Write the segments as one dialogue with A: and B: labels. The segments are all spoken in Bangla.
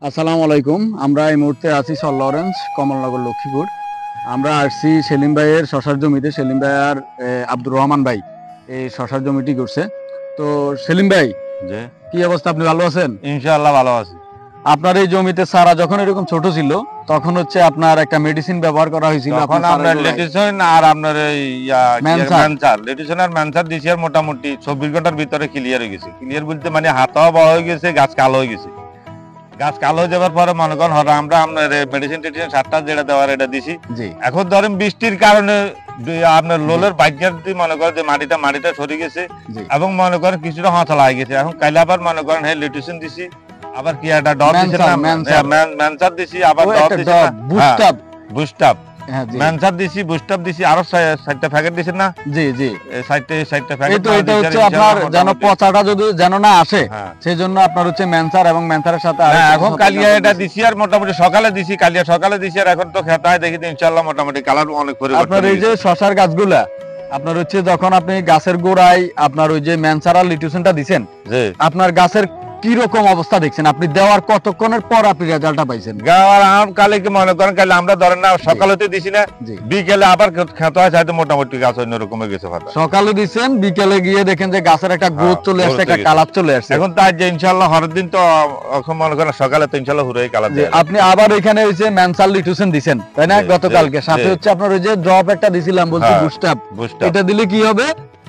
A: আসসালামু আলাইকুম। আমরা এই মুহূর্তে আছি সর লরেন্স, কমলনগর, লক্ষ্মীপুর। আমরা আসছি সেলিম ভাইয়ের শশার জমিতে। সেলিম ভাই আর আব্দুর রহমান ভাই এই শশার জমিটি করছে। তো সেলিম ভাই,
B: যে
A: কি অবস্থা? আপনি ভালো আছেন?
B: ইনশাআল্লাহ ভালো আছি।
A: আপনার এই জমিতে চারা যখন এরকম ছোট ছিল তখন হচ্ছে আপনার একটা মেডিসিন ব্যবহার করা হয়েছিল।
B: তখন আপনার লেটিসন আর আপনার এই ম্যানসার লেটিসন আর ম্যানসার দিছি আর মোটামুটি 24 ঘন্টার ভিতরে ক্লিয়ার হয়ে গেছে। ক্লিয়ার বলতে মানে হাতও বড় হয়ে গেছে, গাছ কালো হয়ে গেছে। গাছ কালো হয়ে যাওয়ার পরে মনে করেন আমরা আপনার মেডিসিন টেডিসিন সারটা যেটা দেওয়ার এটা দিছি। এখন ধরেন বৃষ্টির কারণে আপনার লোলের বাইকের মনে করেন যে মাটিটা সরে গেছে এবং মনে করেন কিছুটা হাতলা হয়ে গেছে। এখন কাইলে আবার মনে করেন লেটিসন দিছি, আবার কি একটা ডব দিছি না, ম্যানসার দিছি, আবার ডব দিছি না, বুস্টাপ ম্যানসার দিছি, বুস্টাপ দিছি, আরো 60টা প্যাকেট দিছেন না? জি জি, 60টা প্যাকেট।
A: তো এটা হচ্ছে আপনার যেন পচাটা যদি যেন না আসে, সেজন্য আপনার হচ্ছে ম্যানসার এবং ম্যানসারের সাথে
B: এখন কালিয়া এটা দিছি আর মোটামুটি সকালে দিছি, কালিয়া সকালে দিছি আর এখন তো খেতায় দেখি ইনশাআল্লাহ মোটামুটি কালার অনেক পরিবর্তন।
A: আপনার এই যে শশার গাছগুলা আপনার হচ্ছে যখন আপনি গাছের গোড়ায় আপনার ওই যে ম্যানসার আর লিটিউশনটা দিবেন, আপনার গাছের কি রকম অবস্থা দেখছেন? আপনি দেওয়ার কতক্ষণের পর আপনি রেজাল্টটা পাইছেন?
B: কালে কি মনে করেন কালে আমরা ধরেন না সকালেতে দিছি না, বিকেলে আবার খেতে হয়, চাইতে মোটামুটি গাছ অন্য রকম হয়ে গেছে।
A: সকালে দিছেন, বিকেলে গিয়ে দেখেন যে গাছের একটা গ্রোথ চলে আসছে, একটা কালার চলে আসছে।
B: এখন তাই যে ইনশাআল্লাহ হরের দিন তো এখন মনে করেন সকালে তো ইনশাআল্লাহ হুরাই কালার।
A: আপনি আবার এখানে হইছে ম্যানসার লিটিউশন দিবেন, তাই না? গতকালকে সাথে হচ্ছে আপনার ওই যে ড্রপ একটা দিছিলাম বলছি, বুস্টাপ। এটা দিলে কি হবে?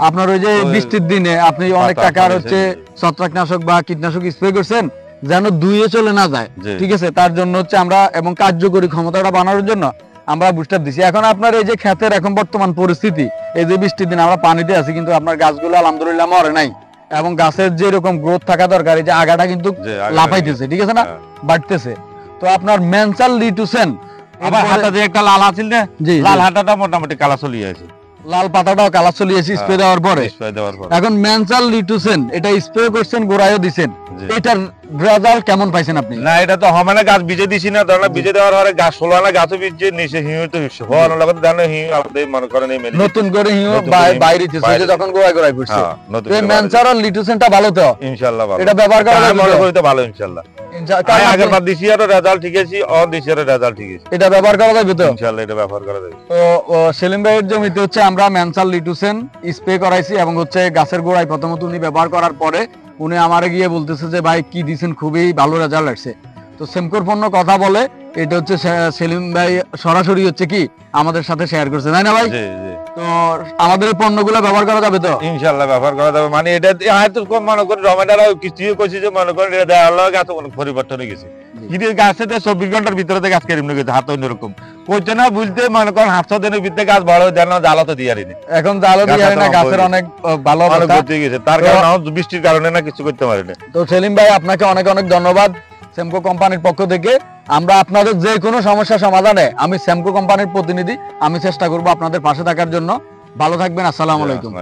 A: আপনার ওই যে বৃষ্টির দিনে আপনি অনেক টাকার হচ্ছে ছত্রাকনাশক বা কীটনাশক স্প্রে করছেন, যেন ধুয়ে চলে না যায়, ঠিক আছে? তার জন্য হচ্ছে আমরা এবং কার্যকরী ক্ষমতাটা বাড়ানোর জন্য আমরা বুস্টার দিছি। এখন আপনার এই যে ক্ষেতের এখন বর্তমান পরিস্থিতি, এই যে বৃষ্টির দিন আমরা পানিতে আছি, কিন্তু আপনার গাছগুলো আলহামদুলিল্লাহ মরে নাই এবং গাছের যে রকম গ্রোথ থাকা দরকার, এই যে আগাটা কিন্তু লাফাইতেছে, ঠিক আছে না, বাড়তেছে। তো আপনার ম্যানসার লিটিউশন
B: আবার হাতে যে একটা লাল আছিল না, লাল হাটাটা মোটামুটি কালা চলে আসে,
A: লাল পাতাটাও কালার চলে আসে স্প্রে দেওয়ার পরে। এখন ম্যানসার লিটিউশন এটা স্প্রে করছেন, গোড়ায়ও দিছেন, এটার রেজাল্ট কেমন পাইছেন আপনি?
B: না, এটা তো হবে না, গাছ ভিজে দিছি না, ধরেন ভিজে দেওয়ার পরে গাছ ষোলো না, গাছও ভিজে নিচে হিউ তো হওয়ার লাগত, জানেন হিউ আপনি মনে করেন এই
A: নতুন করে হিউ বাইরে দিছে যখন গোড়ায় গোড়ায় পড়ছে। এই ম্যানসার আর লিটিউশনটা ভালো তো
B: ইনশাআল্লাহ ভালো,
A: এটা ব্যবহার করা
B: মনে করি তো ভালো ইনশাআল্লাহ। আগের বার দিছি আর রেজাল্ট ঠিক আছে, অন দিছি আর রেজাল্ট ঠিক আছে,
A: এটা ব্যবহার করা যাবে তো
B: ইনশাআল্লাহ, এটা ব্যবহার করা যাবে।
A: তো সেলিম ভাইয়ের জমিতে হচ্ছে আমরা ম্যানসার লিটিউশন স্প্রে করাইছি এবং হচ্ছে গাছের গোড়ায় প্রথমত উনি ব্যবহার করার পরে উনি আমারে গিয়ে বলতেছে যে ভাই কি দিছেন, খুবই ভালো রেজাল্ট আসছে। তো সেমকোর পণ্য কথা বলে এটা হচ্ছে সেলিম ভাই সরাসরি হচ্ছে কি আমাদের সাথে শেয়ার করছে, তাই না ভাই? তো আমাদের এই পণ্যগুলো ব্যবহার করা যাবে তো
B: ইনশাআল্লাহ, ব্যবহার করা যাবে। মানে এটা হয়তো মনে করেন রমেদারাও কিছু কইছে যে মনে করেন এটা দেওয়ার লগে গাছ অনেক পরিবর্তন হয়ে গেছে, কিন্তু গাছে 24 ঘন্টার ভিতরে গাছ কেরিম গেছে, হাত অন্যরকম কইছে না বুঝতে, মনে করেন 700 দিনের ভিতরে গাছ বড় যেন জালো তো দিয়ারি না,
A: এখন জালো দিয়ারি না, গাছের অনেক ভালো অবস্থা
B: হয়ে গেছে, তার কারণে বৃষ্টির কারণে না কিছু করতে পারি না।
A: তো সেলিম ভাই আপনাকে অনেক অনেক ধন্যবাদ সেমকো কোম্পানির পক্ষ থেকে। আমরা আপনাদের যে কোনো সমস্যা সমাধানে আমি সেমকো কোম্পানির প্রতিনিধি, আমি চেষ্টা করব আপনাদের পাশে থাকার জন্য। ভালো থাকবেন। আসসালামু আলাইকুম।